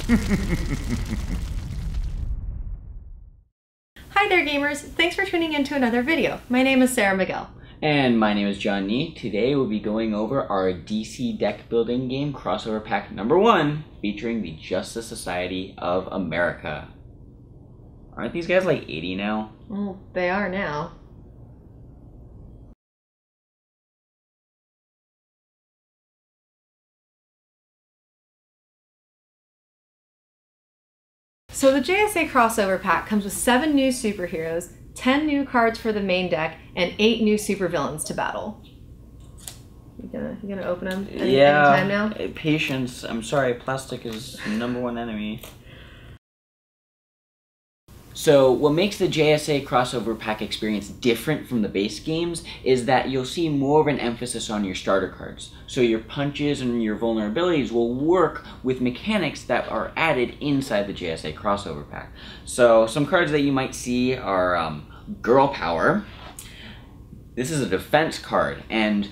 Hi there gamers, thanks for tuning in to another video. My name is Sarah Miguel. And my name is John Nee. Today we'll be going over our DC deck building game crossover pack number 1 featuring the Justice Society of America. Aren't these guys like 80 now? Well, they are now. So the JSA crossover pack comes with 7 new superheroes, 10 new cards for the main deck, and 8 new supervillains to battle. You gonna open them anytime now? Patience. I'm sorry, plastic is the #1 enemy. So what makes the JSA crossover pack experience different from the base games is that you'll see more of an emphasis on your starter cards. So your punches and your vulnerabilities will work with mechanics that are added inside the JSA crossover pack. So some cards that you might see are Girl Power. This is a defense card, and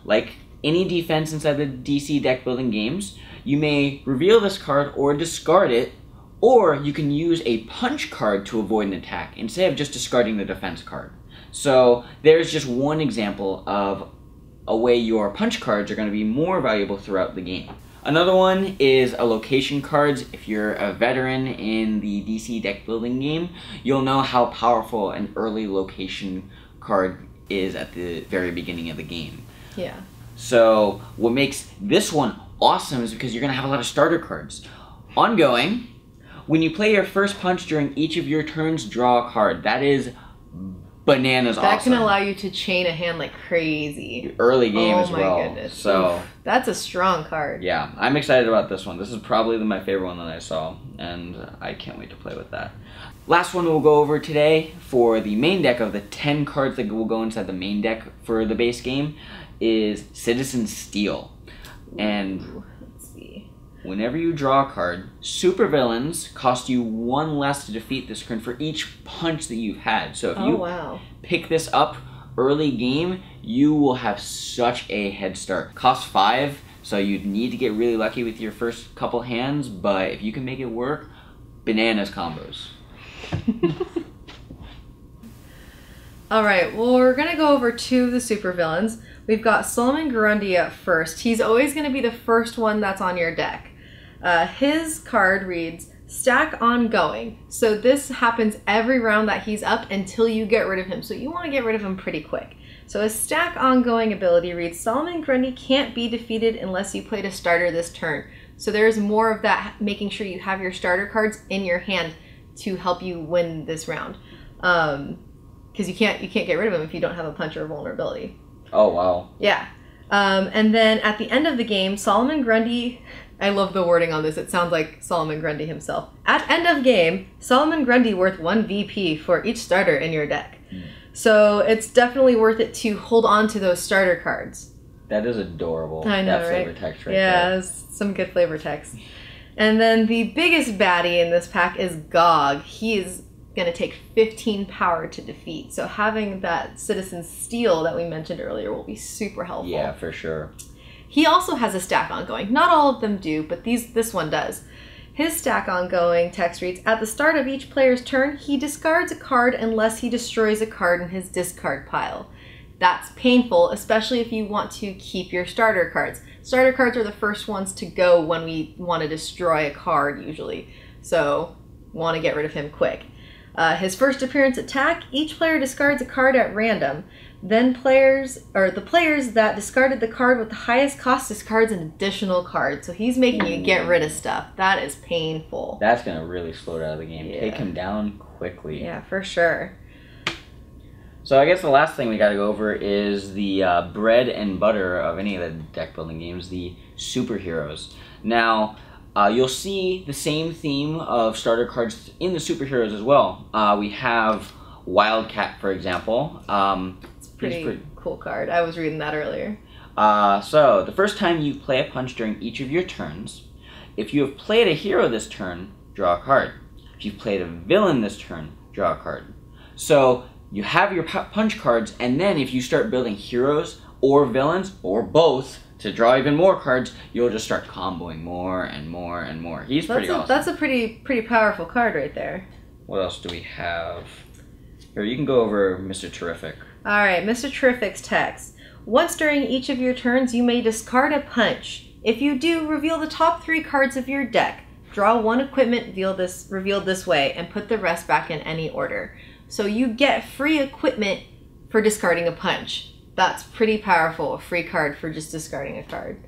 like any defense inside the DC deck building games, you may reveal this card or discard it, or you can use a punch card to avoid an attack instead of just discarding the defense card. So there's just one example of a way your punch cards are going to be more valuable throughout the game. Another one is a location cards. If you're a veteran in the DC deck building game, you'll know how powerful an early location card is at the very beginning of the game. Yeah. So what makes this one awesome is because you're going to have a lot of starter cards. Ongoing, when you play your first punch during each of your turns, draw a card. That is bananas awesome. That can allow you to chain a hand like crazy. Early game as well. Oh my goodness. So oof, that's a strong card. Yeah, I'm excited about this one. This is probably my favorite one that I saw, and I can't wait to play with that. Last one we'll go over today for the main deck of the 10 cards that will go inside the main deck for the base game is Citizen Steel. And whenever you draw a card, supervillains cost you 1 less to defeat this turn for each punch that you've had. So if you pick this up early game, you will have such a head start. Cost 5, so you'd need to get really lucky with your first couple hands, but if you can make it work, bananas combos. Alright, well we're going to go over 2 of the supervillains. We've got Solomon Grundy up first. He's always going to be the first one that's on your deck. His card reads, Stack Ongoing. So this happens every round that he's up until you get rid of him. So you want to get rid of him pretty quick. So his Stack Ongoing ability reads, Solomon Grundy can't be defeated unless you played a starter this turn. So there's more of that, making sure you have your starter cards in your hand to help you win this round. Because you can't get rid of him if you don't have a punch or vulnerability. Oh, wow. Yeah. And then at the end of the game, Solomon Grundy, I love the wording on this, it sounds like Solomon Grundy himself. At end of game, Solomon Grundy worth 1 VP for each starter in your deck. So it's definitely worth it to hold on to those starter cards. That is adorable. I know, that right? flavor text right yeah, there. some good flavor text. And then the biggest baddie in this pack is Gog. He is going to take 15 power to defeat. So having that Citizen Steel that we mentioned earlier will be super helpful. Yeah, for sure. He also has a Stack Ongoing. Not all of them do, but this one does. His Stack Ongoing text reads, at the start of each player's turn, he discards a card unless he destroys a card in his discard pile. That's painful, especially if you want to keep your starter cards. Starter cards are the first ones to go when we want to destroy a card, usually. So, want to get rid of him quick. His first appearance attack, each player discards a card at random. Then the players that discarded the card with the highest cost discards an additional card. So he's making you get rid of stuff. That is painful. That's going to really slow down the game. Yeah. Take him down quickly. Yeah, for sure. So I guess the last thing we got to go over is the bread and butter of any of the deck building games, the superheroes. Now, you'll see the same theme of starter cards in the superheroes as well. We have Wildcat, for example. It's a pretty cool card. I was reading that earlier. So, the first time you play a punch during each of your turns, if you have played a hero this turn, draw a card. If you've played a villain this turn, draw a card. So, you have your punch cards, and then if you start building heroes or villains, or both, to draw even more cards, you'll just start comboing more and more and more. He's pretty awesome. That's a pretty powerful card right there. What else do we have? Here, you can go over Mr. Terrific. Alright, Mr. Terrific's text. Once during each of your turns, you may discard a punch. If you do, reveal the top 3 cards of your deck. Draw 1 equipment revealed this way, and put the rest back in any order. So you get free equipment for discarding a punch. That's pretty powerful, a free card for just discarding a card.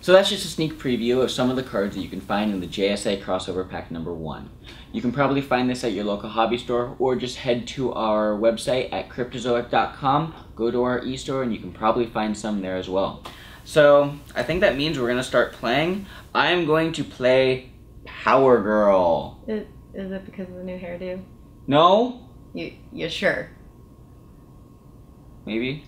So that's just a sneak preview of some of the cards that you can find in the JSA Crossover Pack number 1. You can probably find this at your local hobby store, or just head to our website at cryptozoic.com, go to our e-store, and you can probably find some there as well. So I think that means we're going to start playing. I'm going to play Power Girl. Is it because of the new hairdo? No? You sure? Maybe.